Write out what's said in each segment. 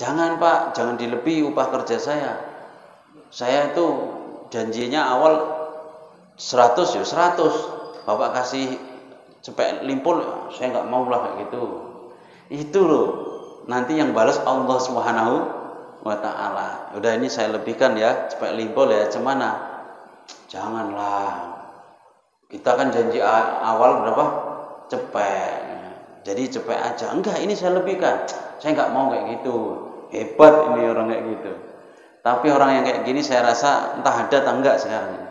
Jangan Pak, jangan dilebihi upah kerja saya. Saya itu janjinya awal 100 ya 100. Bapak kasih cepet limpul, saya nggak mau lah kayak gitu. Itu loh, nanti yang balas Allah Subhanahu wa ta'ala. Udah ini saya lebihkan ya, cepet limpul ya, cemana? Janganlah. Kita kan janji awal berapa? Cepet. Jadi cepet aja. Enggak, ini saya lebihkan. Saya nggak mau kayak gitu. Hebat ini orang kayak gitu. Tapi orang yang kayak gini saya rasa entah ada atau enggak sekarang.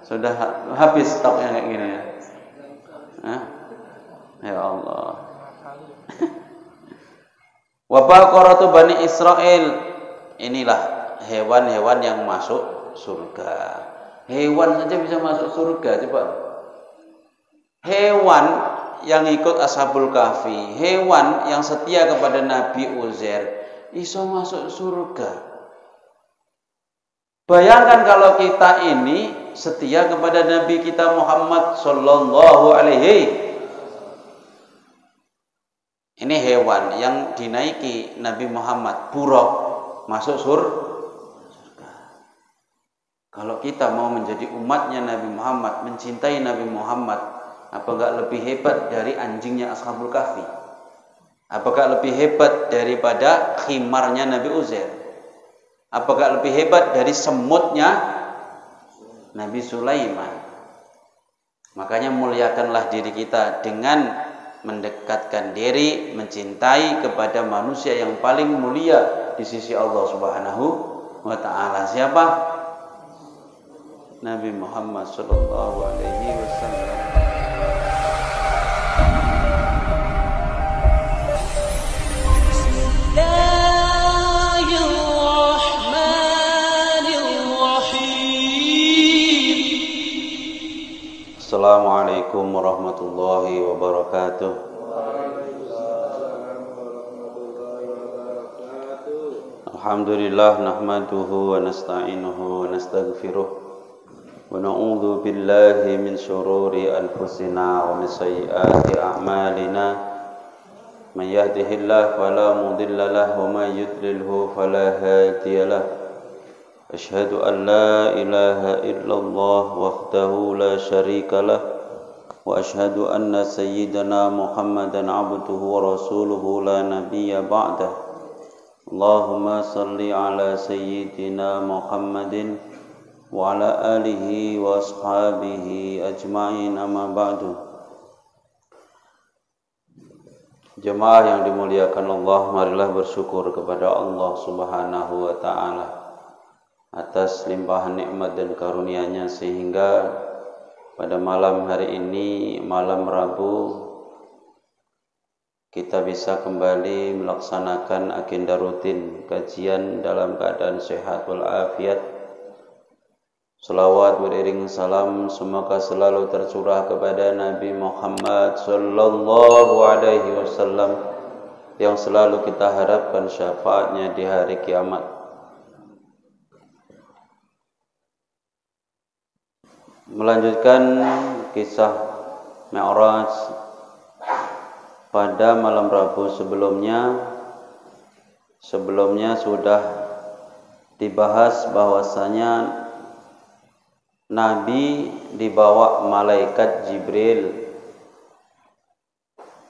Sudah habis stoknya kayak gini ya. Hah? Ya Allah. Wa baqaratu Bani Israil. Inilah hewan-hewan yang masuk surga. Hewan saja bisa masuk surga, coba. Hewan yang ikut Ashabul Kahfi, hewan yang setia kepada Nabi Uzair, iso masuk surga. Bayangkan kalau kita ini setia kepada Nabi kita Muhammad sallallahu alaihi. Ini hewan yang dinaiki Nabi Muhammad, buruk, masuk surga. Kalau kita mau menjadi umatnya Nabi Muhammad, mencintai Nabi Muhammad, apakah lebih hebat dari anjingnya Ashabul Kahfi? Apakah lebih hebat daripada khimarnya Nabi Uzair? Apakah lebih hebat dari semutnya Nabi Sulaiman? Makanya muliakanlah diri kita dengan mendekatkan diri, mencintai kepada manusia yang paling mulia di sisi Allah Subhanahu wa ta'ala. Siapa? Nabi Muhammad sallallahu alaihi wasallam. Assalamualaikum warahmatullahi wabarakatuh. Alhamdulillah nahmaduhu wa nasta'inuhu wa nastaghfiruh. ونعوذ بالله من شرور أنفسنا ومن سيئات أعمالنا من يهده الله فلا مضل له ومن يضلله فلا هادي له أشهد أن لا إله إلا الله وحده لا شريك له وأشهد أن سيدنا محمدا عبده ورسوله لا نبي بعده اللهم صل على سيدنا محمد wa ala alihi wa ashabihi ajma'in amma ba'du. Jemaah yang dimuliakan Allah, marilah bersyukur kepada Allah Subhanahu wa ta'ala atas limpahan nikmat dan karunia-Nya sehingga pada malam hari ini, malam Rabu, kita bisa kembali melaksanakan agenda rutin kajian dalam keadaan sehat walafiat. Salawat beriring salam semoga selalu tercurah kepada Nabi Muhammad sallallahu alaihi wasallam yang selalu kita harapkan syafaatnya di hari kiamat. Melanjutkan kisah Mi'raj pada malam Rabu sebelumnya sudah dibahas bahwasanya Nabi dibawa malaikat Jibril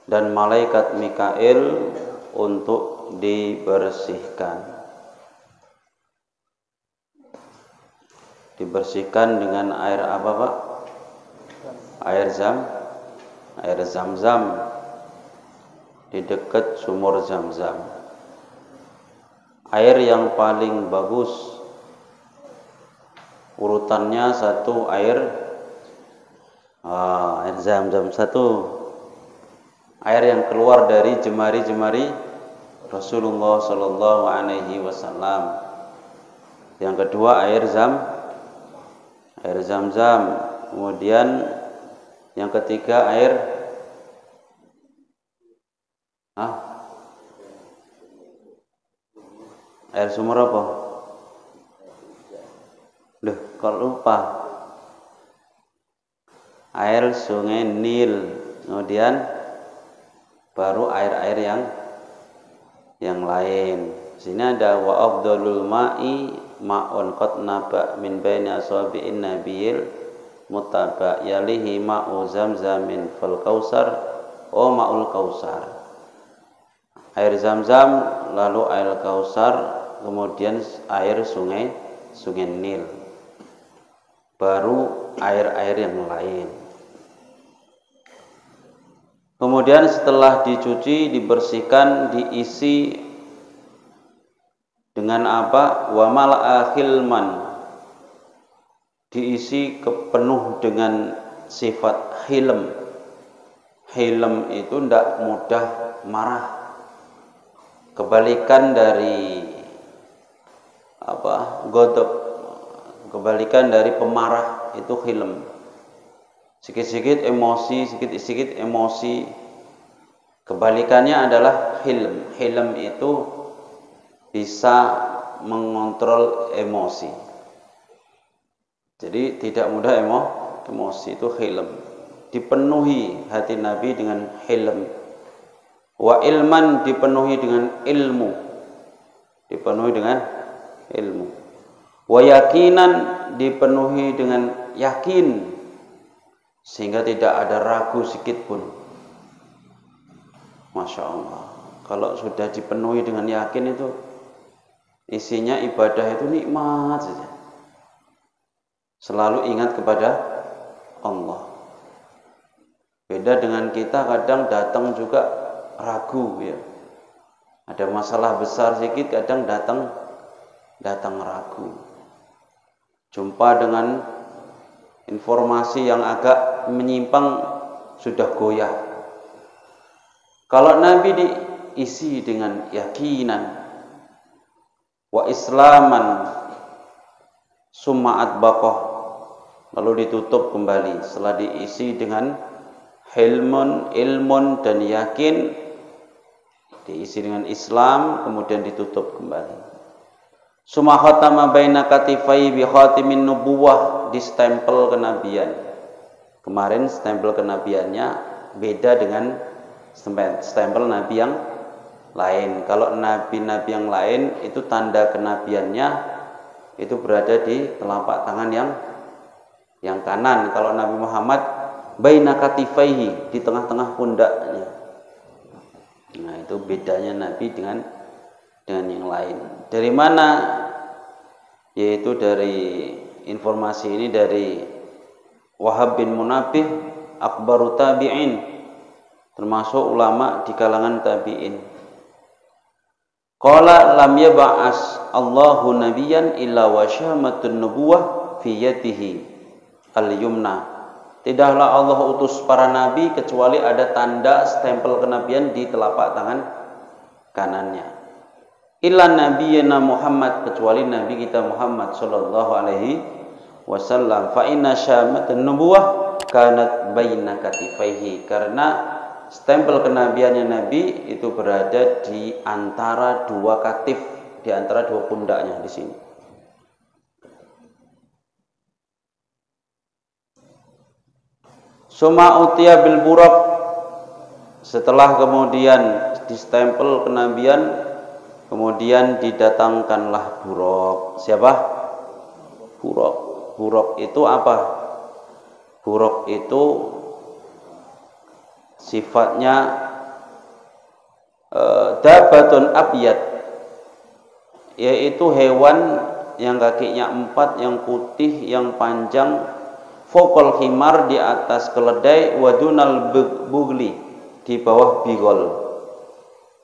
dan malaikat Mikail untuk dibersihkan. Dibersihkan dengan air apa, Pak? Air Zam-Zam di dekat sumur Zam-Zam. Air yang paling bagus, urutannya satu air Zam-Zam, satu air yang keluar dari jemari-jemari Rasulullah sallallahu alaihi wasallam. Yang kedua air Zam-Zam. Kemudian yang ketiga air sumur apa? Kalau lupa, air sungai Nil. Kemudian baru air-air yang lain. Sini ada wa afdalul ma'i ma'un qad naba min baini asabi'in nabiyil mutaba yalihi ma'u zamzamin fal kausar o ma'ul kausar. Air Zam-Zam, lalu air Kausar, kemudian air sungai Nil, baru air-air yang lain. Kemudian setelah dicuci, dibersihkan, diisi dengan apa? Wa mala'a khilman, diisi penuh dengan sifat hilm. Hilm itu tidak mudah marah. Kebalikan dari godop, kebalikan dari pemarah itu hilm. Sikit-sikit emosi, sikit-sikit emosi. Kebalikannya adalah hilm. Hilm itu bisa mengontrol emosi. Jadi tidak mudah emosi, itu hilm. Dipenuhi hati Nabi dengan hilm. Wa ilman, dipenuhi dengan ilmu, wa yakinan, dipenuhi dengan yakin, sehingga tidak ada ragu sedikit pun. Masya Allah, kalau sudah dipenuhi dengan yakin itu isinya ibadah itu nikmat saja, selalu ingat kepada Allah. Beda dengan kita, kadang datang juga ragu ya. Ada masalah besar sedikit kadang datang ragu. Jumpa dengan informasi yang agak menyimpang sudah goyah. Kalau Nabi diisi dengan yakinan, wa islaman summa atbaqah, lalu ditutup kembali setelah diisi dengan hilmun, ilmun dan yakin, diisi dengan Islam, kemudian ditutup kembali. Summa khatama baina katifai bi khatimin nubuwah, distempel kenabian. Kemarin stempel kenabiannya beda dengan stempel nabi yang lain. Kalau nabi-nabi yang lain itu tanda kenabiannya itu berada di telapak tangan yang kanan. Kalau Nabi Muhammad baina katifaihi, di tengah-tengah pundaknya. Nah, itu bedanya Nabi dengan yang lain. Dari mana? Yaitu dari informasi ini dari Wahab bin Munabbih, akbaru tabi'in, termasuk ulama di kalangan tabi'in. Qala lam yab'as Allahu nabiyyan illa wa syamatun nubuwah fi yadihi al-yumna. Tidaklah Allah utus para nabi kecuali ada tanda stempel kenabian di telapak tangan kanannya. Illa nabiyina Muhammad, kecuali nabi kita Muhammad sallallahu alaihi wasallam. Fa inna syamatun nubuwah kanat baina katifaihi, karena stempel kenabiannya Nabi itu berada di antara dua katif, di antara dua pundaknya di sini. Suma utiya bil buraq, setelah kemudian distempel kenabian, kemudian didatangkanlah buraq. Siapa? Buraq. Buraq itu apa? Buraq itu sifatnya dabatun abyad, yaitu hewan yang kakinya 4, yang putih, yang panjang, fokol himar, di atas keledai, wadunal bugli, di bawah bigol.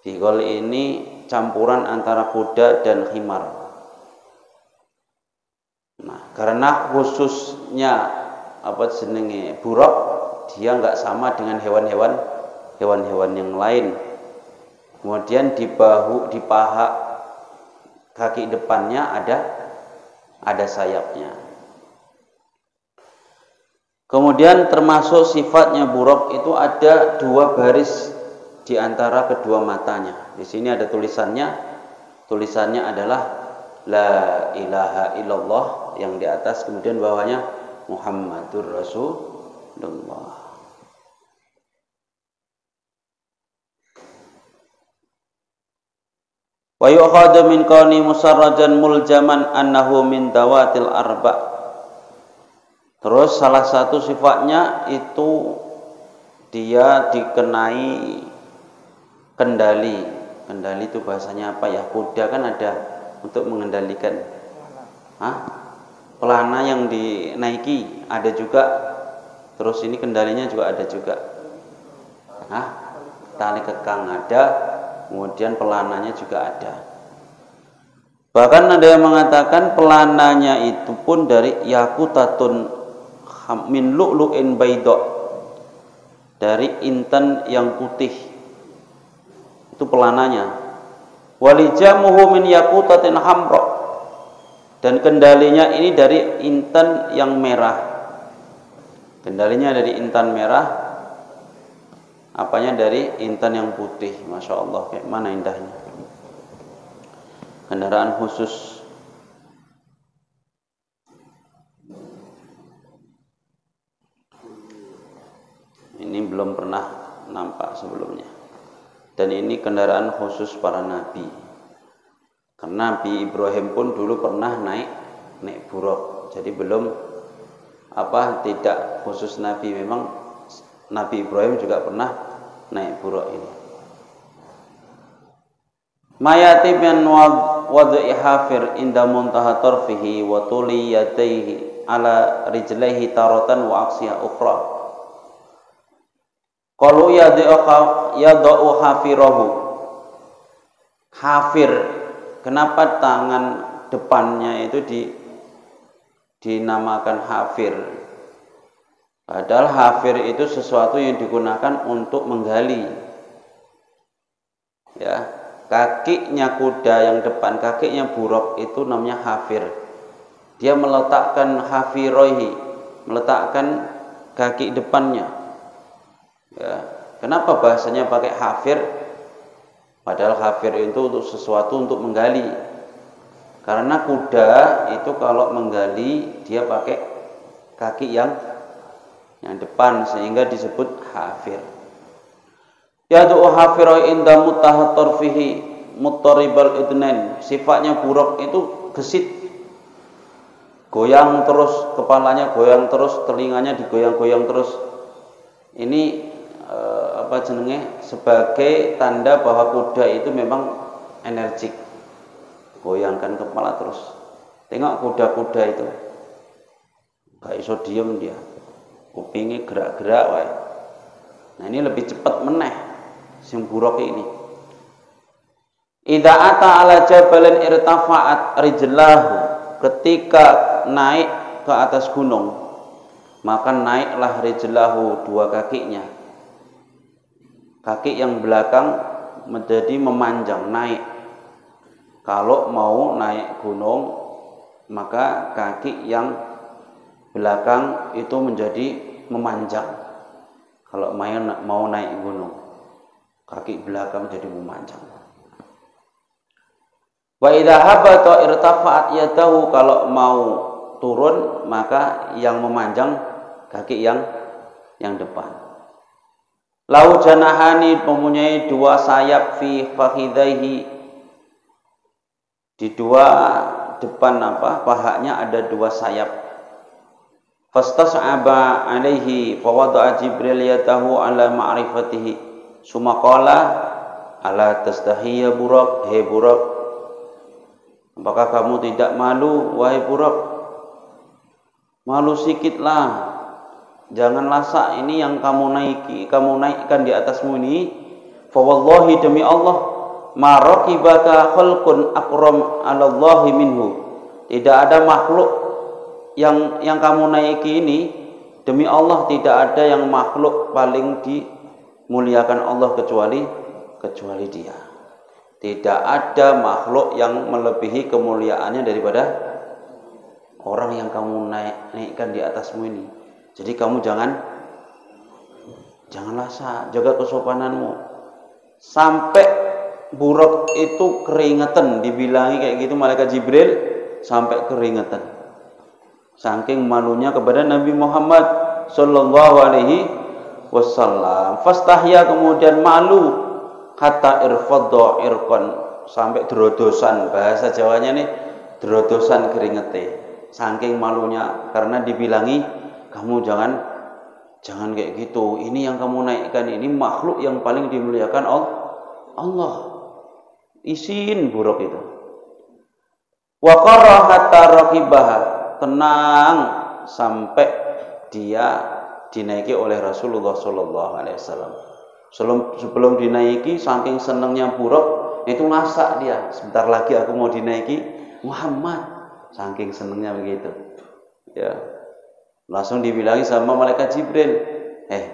Bigol ini campuran antara kuda dan himar. Nah, karena khususnya buraq, dia nggak sama dengan hewan-hewan yang lain. Kemudian di bahu, di paha, kaki depannya ada sayapnya. Kemudian termasuk sifatnya buraq itu ada 2 baris di antara kedua matanya. Di sini ada tulisannya. Tulisannya adalah La ilaha illallah yang di atas, kemudian bawahnya Muhammadur Rasulullah. Wa yu'khadhu min kauni musarrajan muljaman annahu min dawatil arba'. Terus salah satu sifatnya itu dia dikenai kendali. Kendali itu bahasanya apa ya? Kuda kan ada untuk mengendalikan. Pelana yang dinaiki ada juga. Terus ini kendalinya juga ada juga. Tali kekang ada, kemudian pelananya juga ada. Bahkan ada yang mengatakan pelananya itu pun dari yakutatun min lu'lu'in baydha, dari intan yang putih. Itu pelananya. Walijamuhu min yakutatin hamra, dan kendalinya ini dari intan yang merah. Kendalinya dari intan merah, apanya dari intan yang putih. Masya Allah, kayak mana indahnya. Kendaraan khusus. Ini belum pernah nampak sebelumnya. Dan ini kendaraan khusus para nabi. Karena Nabi Ibrahim pun dulu pernah naik buruk. Jadi belum tidak khusus nabi, memang Nabi Ibrahim juga pernah naik buruk ini. Mayati min wad'i hafir inda muntaha tarfihi wa tuli yadayhi ala rijlaihi taratan wa aksiha ukhra. Qalu yada'u hafirahu. Hafir, kenapa tangan depannya itu dinamakan hafir? Padahal hafir itu sesuatu yang digunakan untuk menggali. Ya, kakinya kuda yang depan, kakinya buruk itu namanya hafir. Dia meletakkan hafirohi, meletakkan kaki depannya. Ya, kenapa bahasanya pakai hafir? Padahal hafir itu untuk sesuatu untuk menggali. Karena kuda itu kalau menggali dia pakai kaki yang depan, sehingga disebut hafir. Yad'u hafira inda mutahattar fihi muttaribal idnan. Sifatnya buruk itu gesit, goyang terus, kepalanya goyang terus, telinganya digoyang-goyang terus. Ini sebagai tanda bahwa kuda itu memang energik, goyangkan kepala terus. Tengok kuda-kuda itu gak iso diem dia, kupingnya gerak-gerak wae. Nah ini lebih cepat meneh sing buruk ini. Idza ata ala jabalin irtafa'at rijlahu, ketika naik ke atas gunung maka naiklah rijlahu, dua kakinya. Kaki yang belakang menjadi memanjang, naik. Kalau mau naik gunung maka kaki yang belakang itu menjadi memanjang. Kalau mau naik gunung, kaki belakang jadi memanjang. Wa idza habata irtafa'at yadahu, kalau mau turun maka yang memanjang kaki yang depan. Lau janahani, mempunyai dua sayap, fi fakhidaihi, di dua depan pahanya ada dua sayap. Fastas'aba alaihi fawada'a Jibril yadahu ala ma'rifatihi sumaqala ala tastahiyya Buraq, hei Buraq, apakah kamu tidak malu wahai Buraq? Malu sikitlah, janganlah ini yang kamu naikkan di atasmu ini. Fa wallahi, demi Allah, ma raqibaka khalqun akram 'ala Allahi minhu, tidak ada makhluk yang kamu naiki ini, demi Allah tidak ada yang makhluk paling dimuliakan Allah kecuali dia. Tidak ada makhluk yang melebihi kemuliaannya daripada orang yang kamu naikkan di atasmu ini. Jadi kamu janganlah jaga kesopananmu. Sampai Buraq itu keringetan, dibilangi kayak gitu malaikat Jibril, sampai keringetan. Saking malunya kepada Nabi Muhammad sallallahu alaihi wasallam. Fastahya, kemudian malu, hatta irfadha irqan, sampai drodosan, bahasa Jawanya nih drodosan keringete, saking malunya karena dibilangi kamu jangan kayak gitu, ini yang kamu naikkan ini makhluk yang paling dimuliakan Allah. Isin buruk itu. Wa qarra hatta raqibaha, tenang sampai dia dinaiki oleh Rasulullah sallallahu alaihi wasallam. Sebelum dinaiki saking senengnya buruk itu masak dia, sebentar lagi aku mau dinaiki Muhammad, saking senengnya begitu. Ya. Langsung dibilangi sama malaikat Jibril,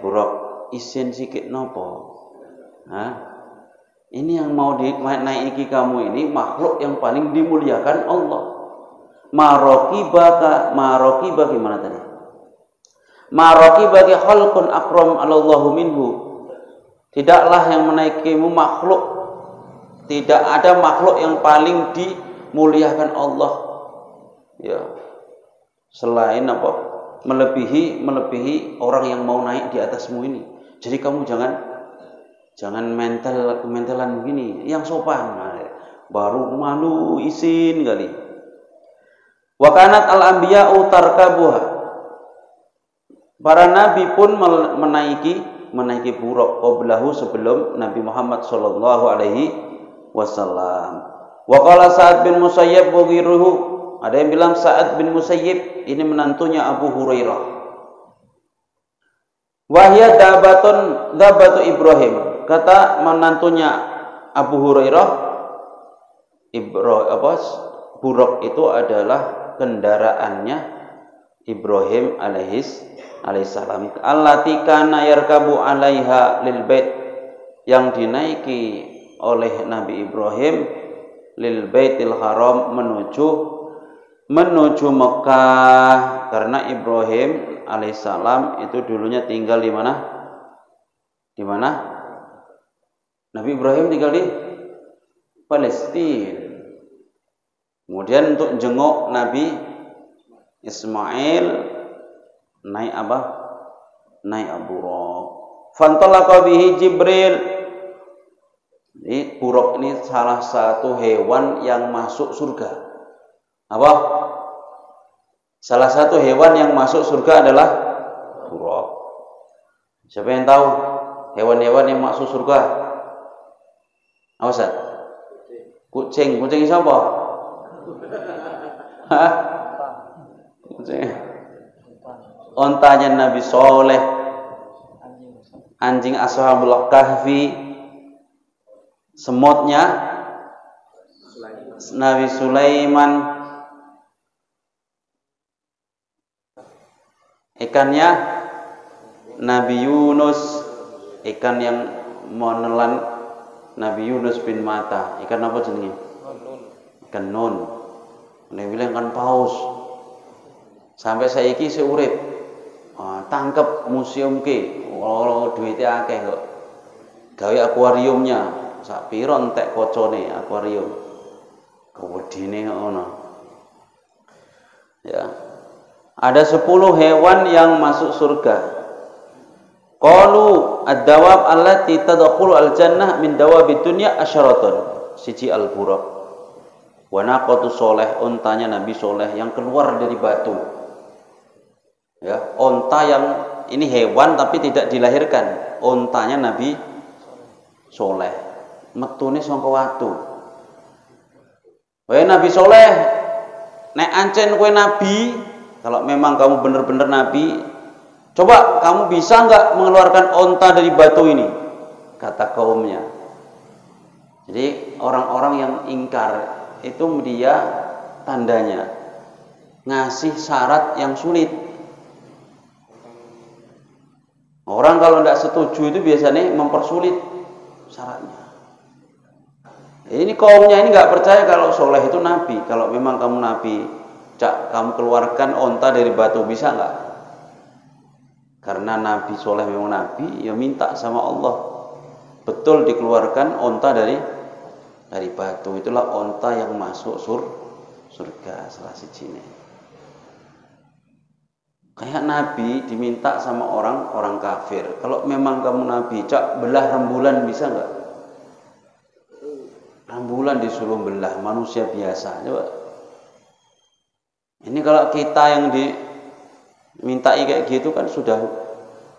buruk, isin sikit nopo. Ini yang mau dinaiki kamu ini makhluk yang paling dimuliakan Allah. Marokiba gimana tadi? Marokiba ki khalqun akram Allahu minhu. Tidaklah yang menaikimu makhluk, tidak ada makhluk yang paling dimuliakan Allah. Ya. Selain apa? Melebihi orang yang mau naik di atasmu ini. Jadi kamu jangan mentalan begini, yang sopan. Baru malu isin kali. Wa kanat al-anbiya'u tarkabuha. Para nabi pun menaiki buruk qablahu sebelum Nabi Muhammad sallallahu alaihi wasallam. Wa qala Sa'ad bin Musayyib wa ghairuhu, ada yang bilang Sa'ad bin Musayyib ini menantunya Abu Hurairah. Wahya dabatu Ibrahim, kata menantunya Abu Hurairah, buruk itu adalah kendaraannya Ibrahim alaihissalam. Allati kana yarkabu alaiha lil bait, yang dinaiki oleh Nabi Ibrahim lil baitil haram, menuju Mekah, karena Ibrahim alaihissalam itu dulunya tinggal di mana? Di mana? Nabi Ibrahim tinggal di Palestina. Kemudian untuk jenguk Nabi Ismail naik apa? Naik Buraq. Fantalaqa bihi Jibril. Jadi buruk ini salah satu hewan yang masuk surga. Apa? Salah satu hewan yang masuk surga adalah buruk. Siapa yang tahu hewan-hewan yang masuk surga? Apa Ustaz? Kucing. Kucing siapa? Hah? Kucing. Ontanya Nabi Soleh, anjing Ashabul Kahfi, semutnya Nabi Sulaiman, ikannya Nabi Yunus, ikan yang menelan Nabi Yunus bin Matta. Ikan apa jenenge? Ikan nun. Dia bilang ikan paus. Sampai saiki isih urip. Tangkep museum ke. Kalau duitnya akeh kok. Gawe akuariumnya. Sak piro entek kocone akuarium. Kewedine ngono. Ya. Ada 10 hewan yang masuk surga. Qalu ad-dawab allati tadkhulu al-jannah min dawabid dunya asyaratun. Siji al-buraq. Wa naqatu soleh, ontanya Nabi Soleh yang keluar dari batu. Ya, onta yang ini hewan tapi tidak dilahirkan. Ontanya Nabi Soleh. Metune saka watu. Wae Nabi Soleh, nek ancen kowe nabi, kalau memang kamu benar-benar nabi, coba kamu bisa enggak mengeluarkan onta dari batu ini? Kata kaumnya. Jadi orang-orang yang ingkar itu dia tandanya ngasih syarat yang sulit. Orang kalau tidak setuju itu biasanya mempersulit syaratnya. Ini kaumnya ini nggak percaya kalau Soleh itu nabi. Kalau memang kamu nabi, kamu keluarkan onta dari batu, bisa nggak? Karena Nabi Soleh memang nabi, ya minta sama Allah betul dikeluarkan onta dari batu. Itulah onta yang masuk surga salah sijine. Kayak Nabi diminta sama orang kafir, kalau memang kamu Nabi, belah rembulan bisa nggak? Rembulan disuruh belah manusia biasa. Coba. Ini kalau kita yang dimintai kayak gitu kan sudah,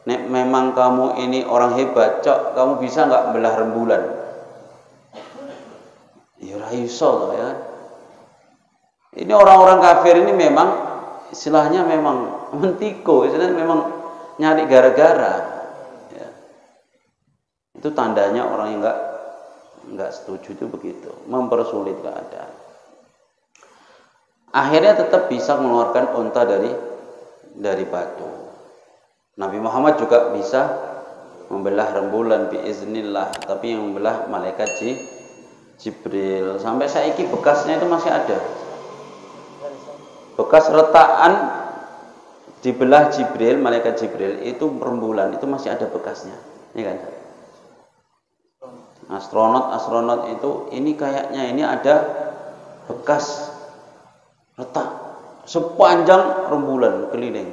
nek memang kamu ini orang hebat, cok, kamu bisa nggak belah rembulan? Ya ora iso ya. Ini orang-orang kafir ini memang istilahnya memang mentiko, istilahnya memang nyari gara-gara. Ya. Itu tandanya orang yang nggak setuju itu begitu, mempersulit keadaan. Akhirnya tetap bisa mengeluarkan unta dari batu. Nabi Muhammad juga bisa membelah rembulan biiznillah, tapi yang membelah malaikat Jibril. Sampai saiki bekasnya itu masih ada. Bekas retakan dibelah Jibril, malaikat Jibril itu rembulan itu masih ada bekasnya. Ini kan. Astronot itu ini kayaknya ini ada bekas retak sepanjang rembulan keliling.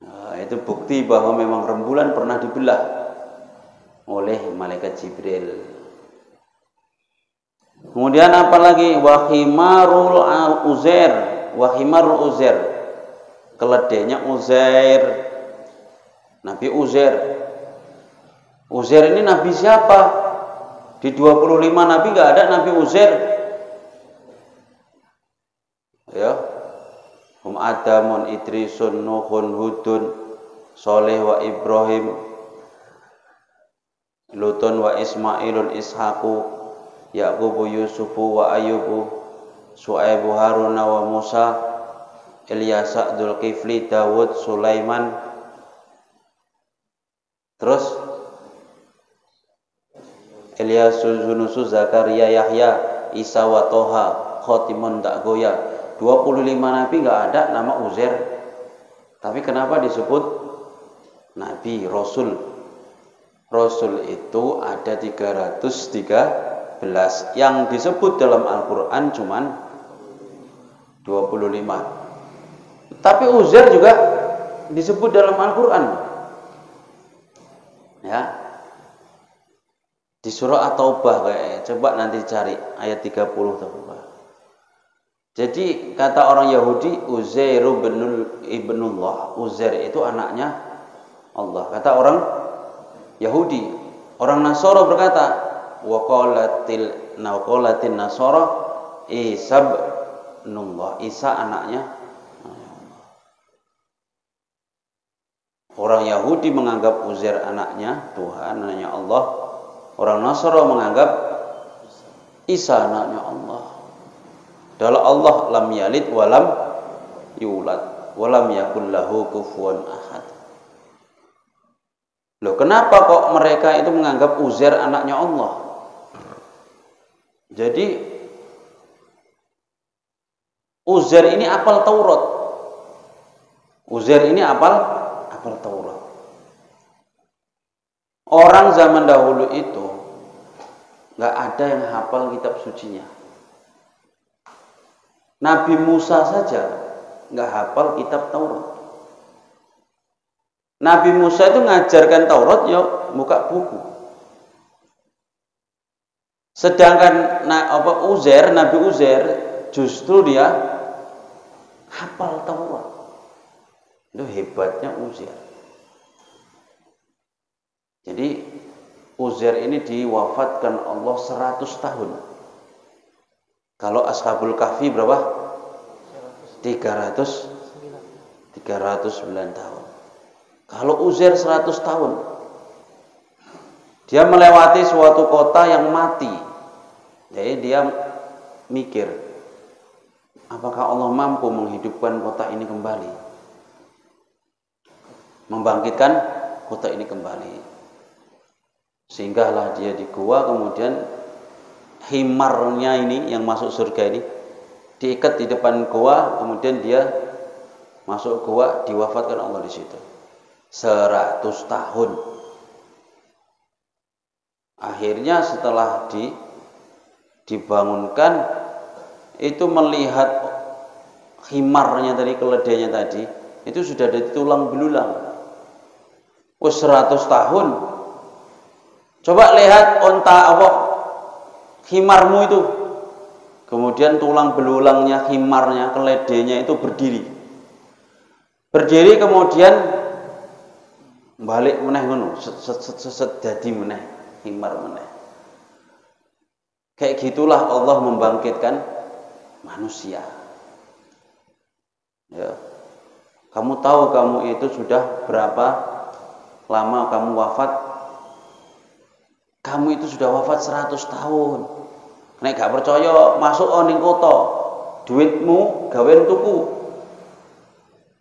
Nah, itu bukti bahwa memang rembulan pernah dibelah oleh malaikat Jibril. Kemudian apa lagi? Wahimarul Uzair, keledainya Uzair, Nabi Uzair. Uzair ini nabi siapa? Di 25 nabi nggak ada Nabi Uzair. Ya. Adamun, Idrisun, Nuhun, Hudun, Soleh wa Ibrahim, Lutun wa Ismailun, Ishaqu, Yaqubu, Yusufu wa Ayubu, Su'aibu, Haruna wa Musa, Ilyasa, Dzulkifli, Dawud, Sulaiman. Terus Ilyasu, Yunusu, Zakaria, Yahya, Isa wa Toha, Khotimun tak goya. 25 nabi nggak ada nama Uzair. Tapi kenapa disebut nabi, rasul? Rasul itu ada 313, yang disebut dalam Al-Qur'an cuman 25. Tapi Uzair juga disebut dalam Al-Qur'an. Ya. Di surah At-Taubah kayaknya. Coba nanti cari ayat 30 Taubah. Jadi kata orang Yahudi, Uzair ibnullah. Uzair itu anaknya Allah. Kata orang Yahudi. Orang Nasara berkata, waqalatin Nasara Isa ibnullah. Isa anaknya Allah. Orang Yahudi menganggap Uzair anaknya Tuhan, anaknya Allah. Orang Nasara menganggap Isa anaknya Allah. Adalah Allah lam yalid walam yulad walam yakul lahu kufuwan ahad. Loh, kenapa kok mereka itu menganggap Uzair anaknya Allah? Jadi Uzair ini apal Taurat. Uzair ini apal Taurat. Orang zaman dahulu itu nggak ada yang hafal kitab sucinya. Nabi Musa saja nggak hafal kitab Taurat. Nabi Musa itu ngajarkan Taurat ya buka buku. Sedangkan Nabi Uzair justru dia hafal Taurat. Itu hebatnya Uzair. Jadi Uzair ini diwafatkan Allah 100 tahun. Kalau Ashabul Kahfi berapa? 309 tahun. Kalau Uzair 100 tahun. Dia melewati suatu kota yang mati. Jadi dia mikir, apakah Allah mampu menghidupkan kota ini kembali? Membangkitkan kota ini kembali. Sehinggalah dia di gua, kemudian himarnya ini yang masuk surga ini diikat di depan gua, kemudian dia masuk gua, diwafatkan Allah di situ 100 tahun. Akhirnya setelah dibangunkan itu melihat himarnya tadi, keledainya tadi itu sudah ada tulang belulang. 100 tahun. Coba lihat onta khimarmu itu. Kemudian tulang belulangnya, khimarnya, keledainya itu berdiri. Berdiri kemudian balik meneh ngono, set dadi meneh, khimar meneh. Kayak gitulah Allah membangkitkan manusia. Ya. Kamu tahu kamu itu sudah berapa lama kamu wafat? Kamu itu sudah wafat 100 tahun. Nek gak percaya masuk ning kota, duitmu gawe tuku.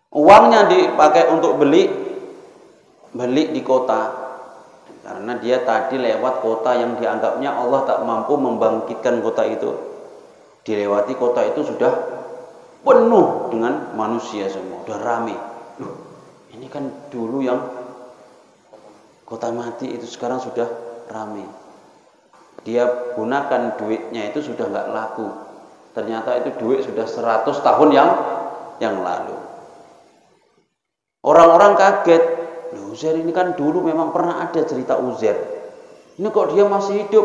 Uangnya dipakai untuk beli di kota. Karena dia tadi lewat kota yang dianggapnya Allah tak mampu membangkitkan kota itu. Dilewati kota itu sudah penuh dengan manusia semua, udah rame. Loh, ini kan dulu yang kota mati itu sekarang sudah rame. Dia gunakan duitnya itu sudah nggak laku. Ternyata itu duit sudah 100 tahun yang lalu. Orang-orang kaget. Loh, Uzair ini kan dulu memang pernah ada cerita Uzair. Ini kok dia masih hidup?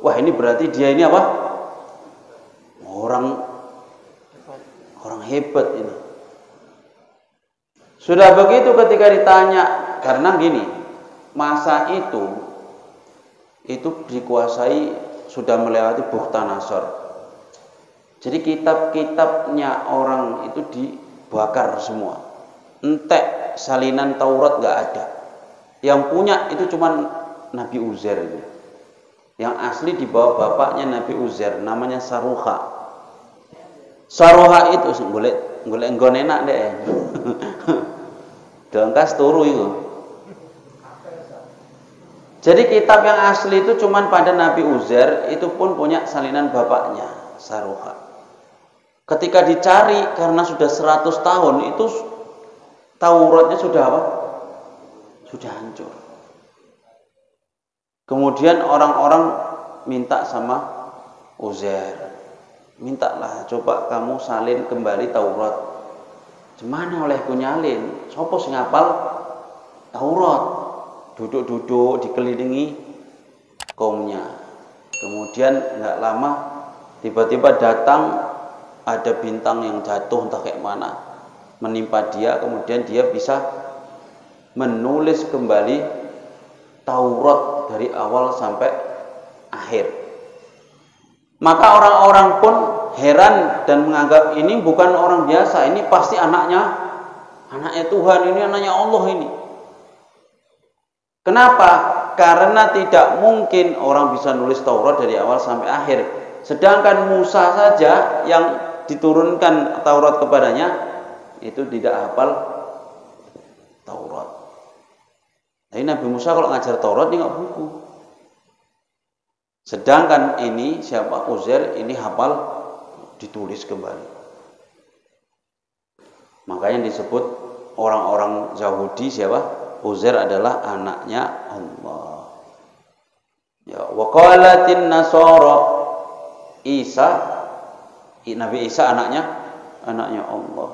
Wah, ini berarti dia ini apa? Orang hebat ini. Sudah begitu ketika ditanya, karena gini, masa itu dikuasai sudah melewati Bukhtanasor. Jadi kitab-kitabnya orang itu dibakar semua. Entek salinan Taurat nggak ada. Yang punya itu cuma Nabi Uzair ini. Yang asli dibawa bapaknya Nabi Uzair, namanya Saruha. Saruha itu golek nggon enak deh. Dongkas turu itu. Jadi kitab yang asli itu cuma pada Nabi Uzair, itu pun punya salinan bapaknya, Saruha. Ketika dicari karena sudah 100 tahun itu Tauratnya sudah apa? Sudah hancur. Kemudian orang-orang minta sama Uzair, mintalah coba kamu salin kembali Taurat. Gimana olehku nyalin? Sopo sing ngapal Taurat? Duduk-duduk dikelilingi kaumnya. Kemudian nggak lama tiba-tiba datang ada bintang yang jatuh entah kayak mana menimpa dia, kemudian dia bisa menulis kembali Taurat dari awal sampai akhir. Maka orang-orang pun heran dan menganggap ini bukan orang biasa, ini pasti anaknya Tuhan, ini anaknya Allah ini. Kenapa? Karena tidak mungkin orang bisa nulis Taurat dari awal sampai akhir. Sedangkan Musa saja yang diturunkan Taurat kepadanya itu tidak hafal Taurat. Jadi Nabi Musa kalau ngajar Taurat dia nggak buku. Sedangkan ini siapa? Uzair ini hafal, ditulis kembali. Makanya disebut orang-orang Yahudi siapa? Uzair adalah anaknya Allah. Ya, wa qalatin nasara Nabi Isa anaknya Allah.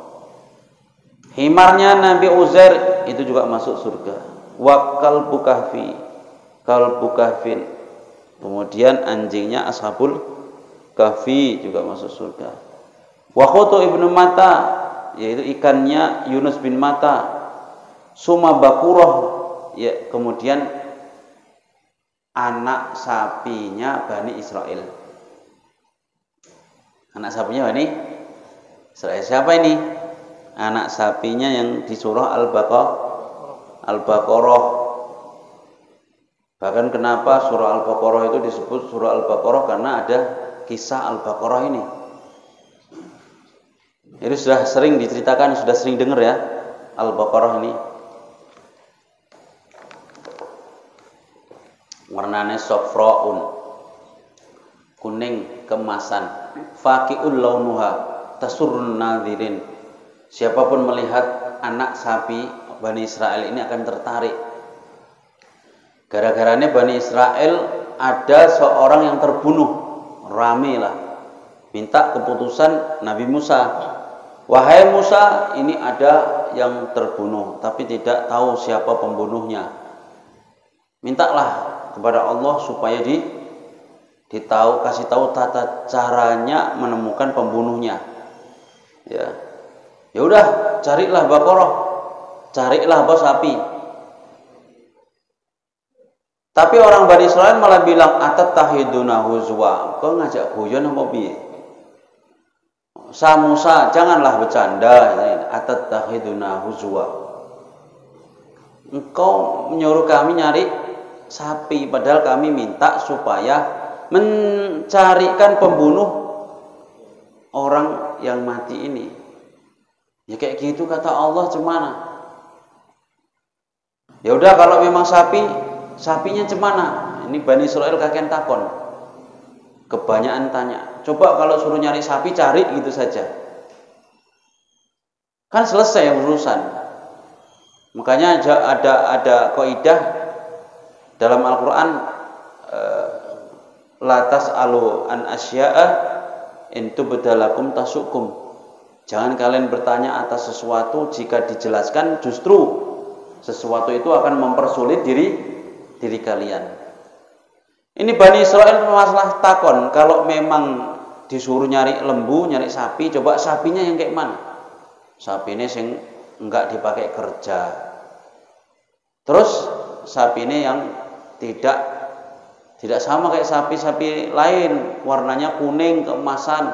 Himarnya Nabi Uzair itu juga masuk surga. Wa kalbu kahfin. Kemudian anjingnya Ashabul Kahfi juga masuk surga. Wa khutu ibnu Mata, yaitu ikannya Yunus bin Mata. Suma Bakurah, ya, kemudian anak sapinya Bani Israel. Anak sapinya Bani Israel siapa ini? Anak sapinya yang di surah Al-Baqarah. Bahkan kenapa surah Al-Baqarah itu disebut surah Al-Baqarah? Karena ada kisah Al-Baqarah ini. Ini sudah sering diceritakan, sudah sering dengar ya Al-Baqarah ini. Warnanya sofraun, kuning kemasan, faqiul launuha, tasurrun nadhirin. Siapapun melihat anak sapi Bani Israel ini akan tertarik. Gara-garanya Bani Israel ada seorang yang terbunuh, rame lah. Minta keputusan Nabi Musa. Wahai Musa, ini ada yang terbunuh, tapi tidak tahu siapa pembunuhnya. Mintalah kepada Allah supaya kasih tahu tata caranya menemukan pembunuhnya. Ya udah, carilah Baqarah, carilah sapi. Tapi orang Bani Israil malah bilang atattahiduna huzwa, kau ngajak guyon apa piye? Musa, janganlah bercanda. Atattahiduna huzwa, engkau menyuruh kami nyari sapi, padahal kami minta supaya mencarikan pembunuh orang yang mati ini. Ya kayak gitu kata Allah, cemana? Ya udah, kalau memang sapinya cemana? Ini Bani Israil kakek takon. Kebanyakan tanya. Coba kalau suruh nyari sapi, cari gitu saja. Kan selesai urusan. Makanya ada kaidah dalam Al-Qur'an, la tas'alu an asya'a in tubdalakum tasukum. Jangan kalian bertanya atas sesuatu, jika dijelaskan justru sesuatu itu akan mempersulit diri kalian. Ini Bani Israil masalah takon, kalau memang disuruh nyari lembu, nyari sapi, coba sapinya yang kayak mana? Sapi ini sing enggak dipakai kerja. Terus sapi ini yang tidak sama kayak sapi-sapi lain, warnanya kuning keemasan.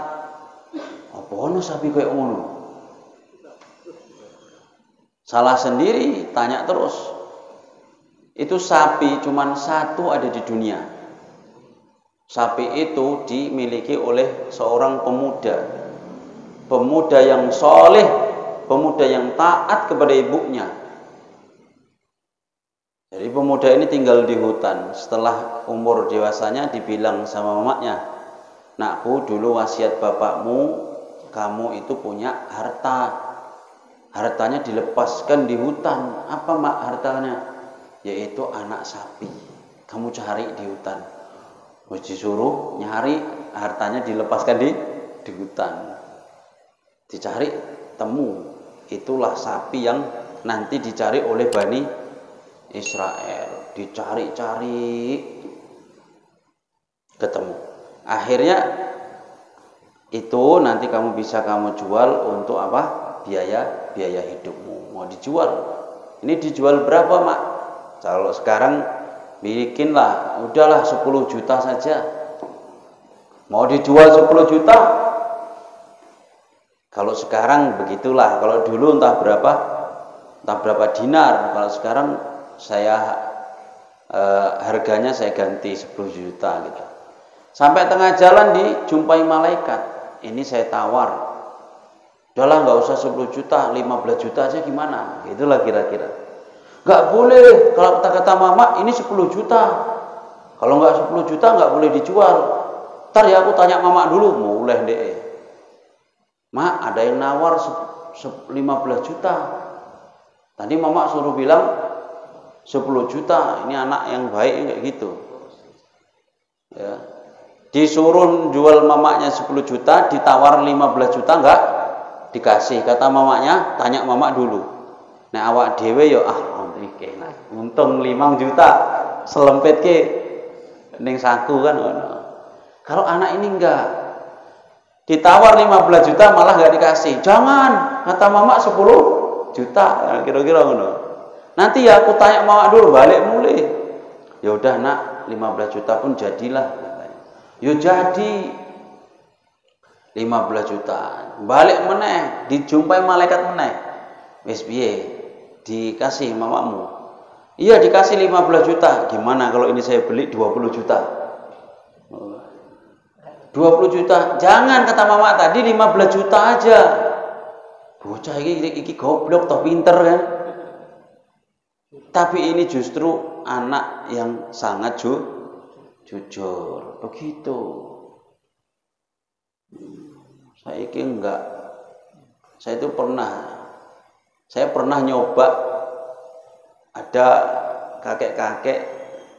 Apa ono sapi kayak ngono? Salah sendiri, tanya terus. Itu sapi cuman satu ada di dunia. Sapi itu dimiliki oleh seorang pemuda yang soleh, pemuda yang taat kepada ibunya. Jadi pemuda ini tinggal di hutan. Setelah umur dewasanya dibilang sama mamanya, nakku, dulu wasiat bapakmu, kamu itu punya harta. Hartanya dilepaskan di hutan. Apa mak hartanya? Yaitu anak sapi. Kamu cari di hutan. Disuruh nyari, hartanya dilepaskan di hutan. Dicari, temu. Itulah sapi yang nanti dicari oleh Bani Israel. Dicari-cari, ketemu. Akhirnya itu nanti kamu bisa jual untuk apa? Biaya hidupmu. Mau dijual. Ini dijual berapa, mak? Kalau sekarang bikinlah, udahlah 10 juta saja. Mau dijual 10 juta? Kalau sekarang begitulah. Kalau dulu entah berapa dinar. Kalau sekarang harganya saya ganti 10 juta gitu. Sampai tengah jalan dijumpai malaikat. Ini saya tawar. Udahlah, nggak usah 10 juta, 15 juta aja gimana? Itulah kira-kira. Nggak boleh, kalau kata mama ini 10 juta. Kalau nggak 10 juta nggak boleh dijual. Ntar ya aku tanya mama dulu, mulai deh. Mak, ada yang nawar 15 juta. Tadi mama suruh bilang 10 juta. Ini anak yang baik kayak gitu. Ya. Disuruh jual mamanya 10 juta, ditawar 15 juta nggak dikasih. Kata mamanya, tanya mama dulu. Nah awak dewe yo untung 5 juta selempet ke ning saku kan. Kalau anak ini enggak, ditawar 15 juta malah enggak dikasih. Jangan, kata mama 10 juta. Nah, kira-kira ngono. Nanti ya aku tanya mama dulu, balik mulai. Ya udah nak, 15 juta pun jadilah katanya. Yo jadi 15 juta. Balik meneh, dijumpai malaikat meneh. Wis piye? Dikasih mamamu. Iya dikasih 15 juta. Gimana kalau ini saya beli 20 juta? 20 juta. Jangan, kata mama tadi 15 juta aja. Bocah iki goblok toh, pinter kan? Tapi ini justru anak yang sangat jujur. Begitu. Saya enggak. Saya pernah nyoba, ada kakek-kakek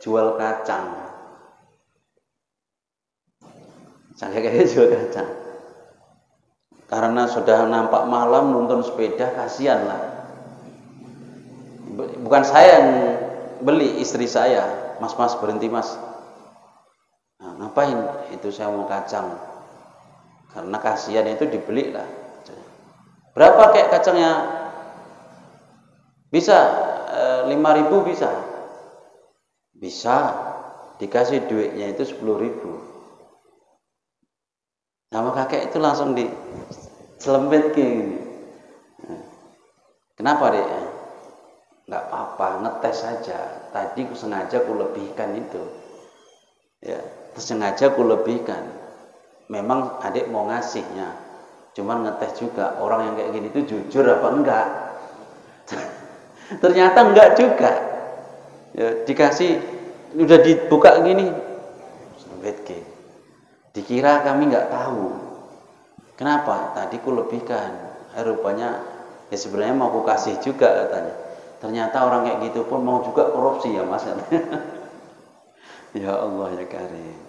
jual kacang. Kakek-kakek jual kacang. Karena sudah nampak malam nonton sepeda, kasihan lah. Bukan saya yang beli, istri saya. Mas berhenti mas. Nah, ngapain? Itu saya mau kacang. Karena kasihan itu dibeli lah. Berapa kayak kacangnya? Bisa 5.000 bisa. Bisa. Dikasih duitnya itu 10.000. Sama kakek itu langsung diselempit gini. Kenapa dek? Nggak apa-apa, ngetes saja. Tadi sengaja ku lebihkan itu. Ya, sengaja ku lebihkan. Memang adik mau ngasihnya, cuman ngetes juga orang yang kayak gini itu jujur apa enggak. Ternyata enggak juga. Ya, dikasih udah dibuka gini, dikira kami nggak tahu. Kenapa? Tadi ku lebihkan. Rupanya ya sebenarnya mau ku kasih juga katanya. Ternyata orang kayak gitu pun mau juga korupsi ya mas. Ya Allah ya Karim.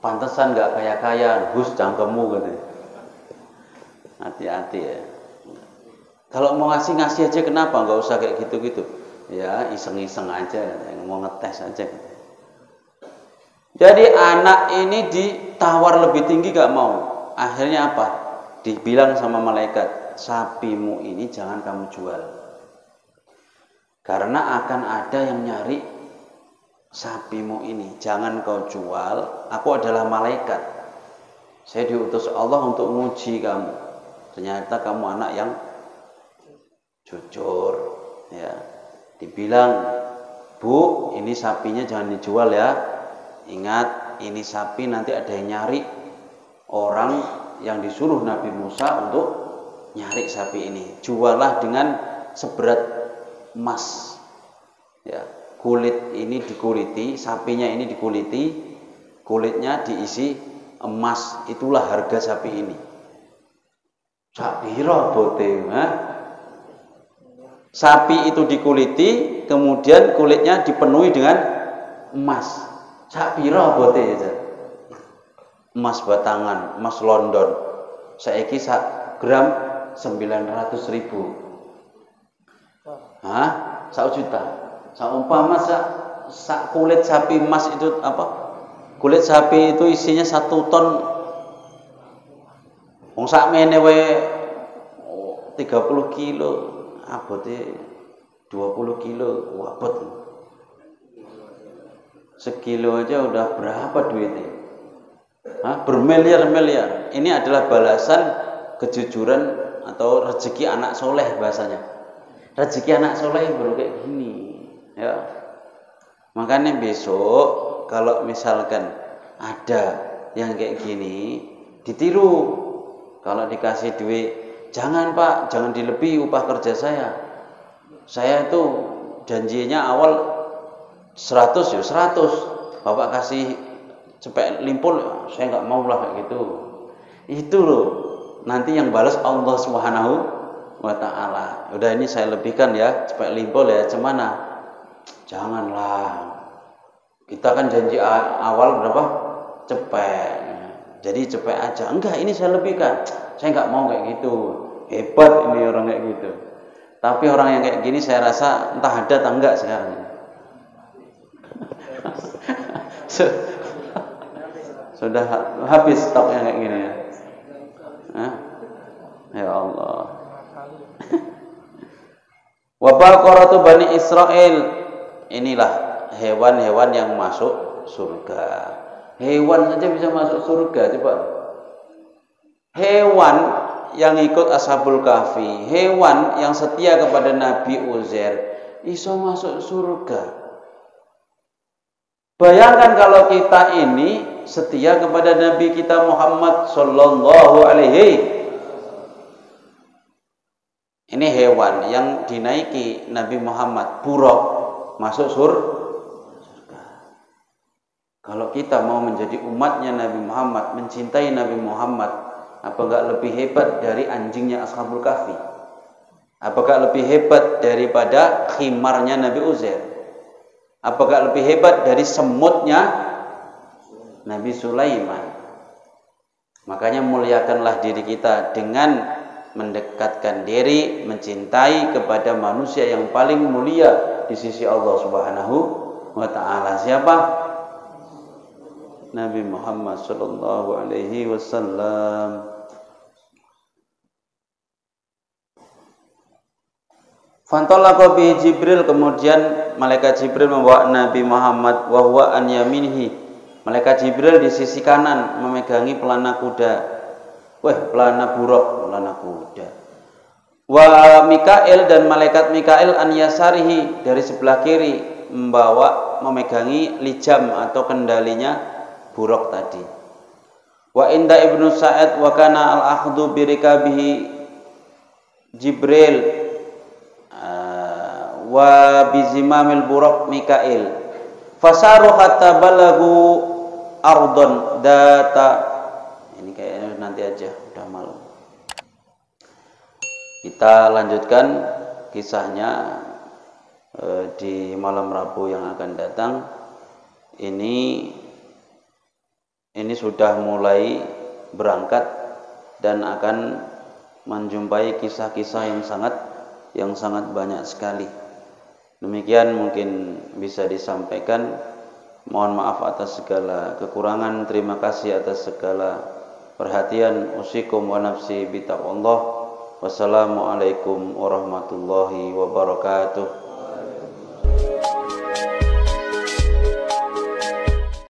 Pantesan nggak kaya-kaya, Gus cangkemmu gitu. Hati-hati ya. Kalau mau ngasih aja, kenapa? Nggak usah kayak gitu-gitu. Ya iseng-iseng aja, mau ngetes aja. Jadi anak ini ditawar lebih tinggi gak mau. Akhirnya apa? Dibilang sama malaikat, sapimu ini jangan kamu jual. Karena akan ada yang nyari sapimu ini, jangan kau jual. Aku adalah malaikat. Saya diutus Allah untuk menguji kamu. Ternyata kamu anak yang jujur. Ya, dibilang, Bu, ini sapinya jangan dijual ya. Ingat, ini sapi nanti ada yang nyari. Orang yang disuruh Nabi Musa untuk nyari sapi ini. Jualah dengan seberat emas. Ya. Kulit ini dikuliti, sapinya ini dikuliti, kulitnya diisi emas, itulah harga sapi ini. Sapiro bote, sapi itu dikuliti, kemudian kulitnya dipenuhi dengan emas. Sapiro bote aja. Emas batangan, emas London. Saiki sak gram 900.000. Hah? 1 juta. Seumpama sak kulit sapi emas itu apa? Kulit sapi itu isinya 1 ton. Wong sakmene wae 30 kilo, abote 20 kilo, abot. Sekilo aja udah berapa duitnya? Bermiliar-miliar. Ini adalah balasan kejujuran atau rezeki anak soleh bahasanya. Rezeki anak soleh baru kayak gini. Ya, makanya besok kalau misalkan ada yang kayak gini ditiru. Kalau dikasih duit, jangan Pak, jangan dilebihi upah kerja saya. Saya itu janjinya awal 100 ya 100. Bapak kasih cepet limpul, saya nggak mau lah kayak gitu. Itu loh, nanti yang balas Allah Subhanahu wa Ta'ala. Udah ini saya lebihkan ya, cepet limpul ya, cemana? Janganlah. Kita kan janji awal berapa? Cepet. Jadi cepet aja. Enggak, ini saya lebihkan. Saya nggak mau kayak gitu. Hebat ini orang kayak gitu. Tapi orang yang kayak gini saya rasa entah ada atau enggak sekarang. Sudah habis stoknya kayak gini ya. Ya Allah. Wa baqaratu Bani Israil. Inilah hewan-hewan yang masuk surga. Hewan saja bisa masuk surga, coba. Hewan yang ikut Ashabul Kahfi, hewan yang setia kepada Nabi Uzair, iso masuk surga. Bayangkan kalau kita ini setia kepada Nabi kita Muhammad sallallahu alaihi. Ini hewan yang dinaiki Nabi Muhammad, buruk, masuk surga. Kalau kita mau menjadi umatnya Nabi Muhammad, mencintai Nabi Muhammad, apa enggak lebih hebat dari anjingnya Ashabul Kahfi? Apakah lebih hebat daripada khimarnya Nabi Uzair? Apakah lebih hebat dari semutnya Nabi Sulaiman? Makanya muliakanlah diri kita dengan mendekatkan diri, mencintai kepada manusia yang paling mulia di sisi Allah Subhanahu wa Ta'ala. Siapa? Nabi Muhammad sallallahu alaihi wasallam. Fantalaqa bi Jibril, kemudian malaikat Jibril membawa Nabi Muhammad wa huwa an yaminihi. Malaikat Jibril di sisi kanan memegangi pelana kuda. Pelana buruk, pelana kuda. Wa Mikail, dan malaikat Mikail an yasarihi, dari sebelah kiri memegangi lijam atau kendalinya buruk tadi. Wa inda Ibnu Sa'id wa kana al-akhdhu bi rikabihi Jibril wa bizimamil buraq Mikail fasaru hatta balagu ardon data. Ini kayaknya nanti aja, udah malam. Kita lanjutkan kisahnya di malam Rabu yang akan datang. Ini sudah mulai berangkat dan akan menjumpai kisah-kisah yang sangat banyak sekali. Demikian mungkin bisa disampaikan. Mohon maaf atas segala kekurangan. Terima kasih atas segala perhatian. Usikum wa nafsi bitaqwallah. Wassalamualaikum warahmatullahi wabarakatuh.